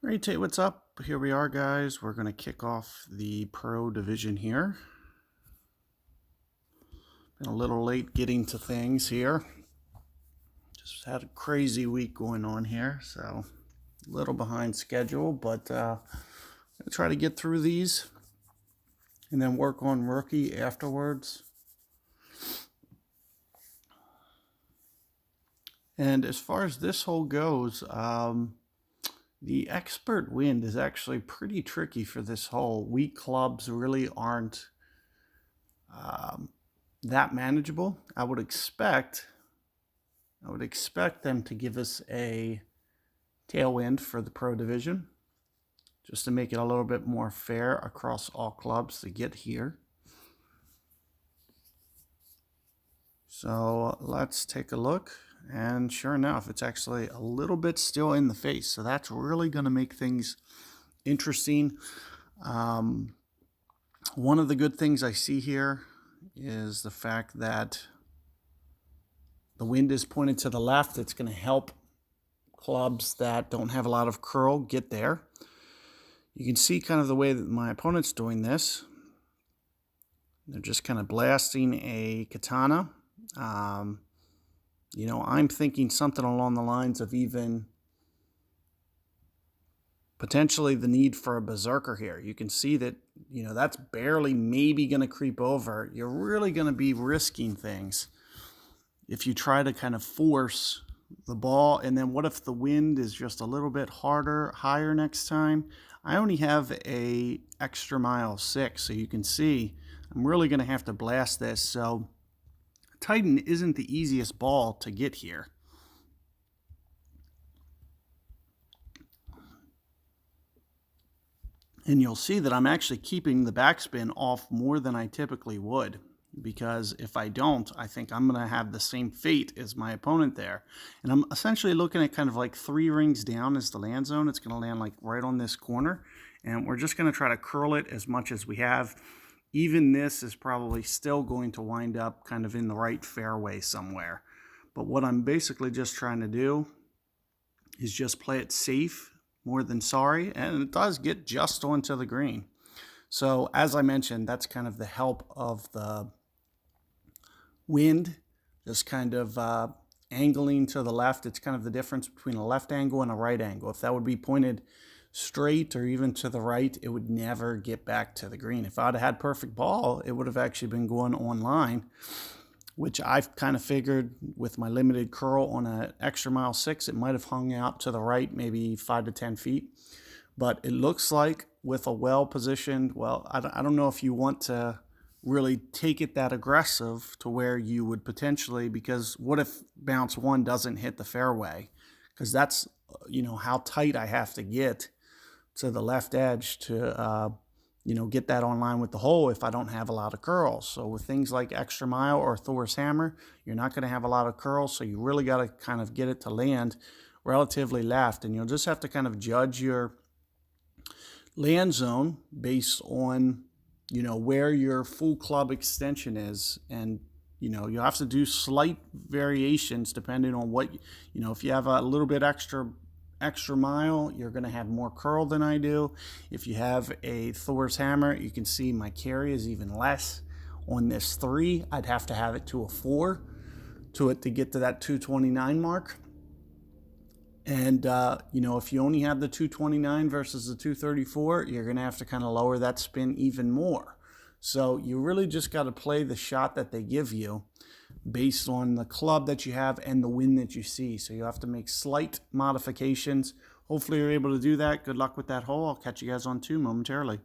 Hey Tate, what's up? Here we are, guys. We're going to kick off the Pro Division here. Been a little late getting to things here. Just had a crazy week going on here, so a little behind schedule, but I'll try to get through these and then work on rookie afterwards. And as far as this hole goes, the expert wind is actually pretty tricky for this hole. Weak clubs really aren't that manageable. I would expect them to give us a tailwind for the Pro Division, just to make it a little bit more fair across all clubs to get here. So let's take a look. And sure enough, it's actually a little bit still in the face. So that's really going to make things interesting. One of the good things I see here is the fact that the wind is pointed to the left. It's going to help clubs that don't have a lot of curl get there. You can see kind of the way that my opponent's doing this. They're just kind of blasting a katana. I'm thinking something along the lines of even potentially the need for a berserker here. You can see that, that's barely maybe going to creep over. You're really going to be risking things if you try to kind of force the ball. And then what if the wind is just a little bit higher next time? I only have a extra mile 6, so you can see I'm really going to have to blast this. So Titan isn't the easiest ball to get here. And you'll see that I'm actually keeping the backspin off more than I typically would, because if I don't, I think I'm going to have the same fate as my opponent there. And I'm essentially looking at kind of like 3 rings down as the land zone. It's going to land like right on this corner. And we're just going to try to curl it as much as we have. Even this is probably still going to wind up kind of in the right fairway somewhere. But what I'm basically just trying to do is just play it safe more than sorry, and it does get just onto the green. So as I mentioned, that's kind of the help of the wind, just kind of angling to the left. It's kind of the difference between a left angle and a right angle. If that would be pointed straight or even to the right, it would never get back to the green. If I'd have had perfect ball, it would have actually been going on line, which I've kind of figured with my limited curl on an extra mile 6, it might have hung out to the right, maybe 5 to 10 feet. But it looks like with a well-positioned, I don't know if you want to really take it that aggressive to where you would potentially, because what if bounce 1 doesn't hit the fairway? Because that's, how tight I have to get to the left edge to, get that on line with the hole if I don't have a lot of curls. So with things like extra mile or Thor's hammer, you're not going to have a lot of curls. So you really got to kind of get it to land relatively left. And you'll just have to kind of judge your land zone based on, where your full club extension is. And, you'll have to do slight variations depending on what, if you have a little bit extra mile, you're going to have more curl than I do. If you have a Thor's hammer, you can see my carry is even less. On this 3, I'd have to have it to a 4 to get to that 229 mark. And, if you only have the 229 versus the 234, you're going to have to kind of lower that spin even more. So you really just got to play the shot that they give you based on the club that you have and the wind that you see. So you have to make slight modifications. Hopefully you're able to do that. Good luck with that hole. I'll catch you guys on 2 momentarily.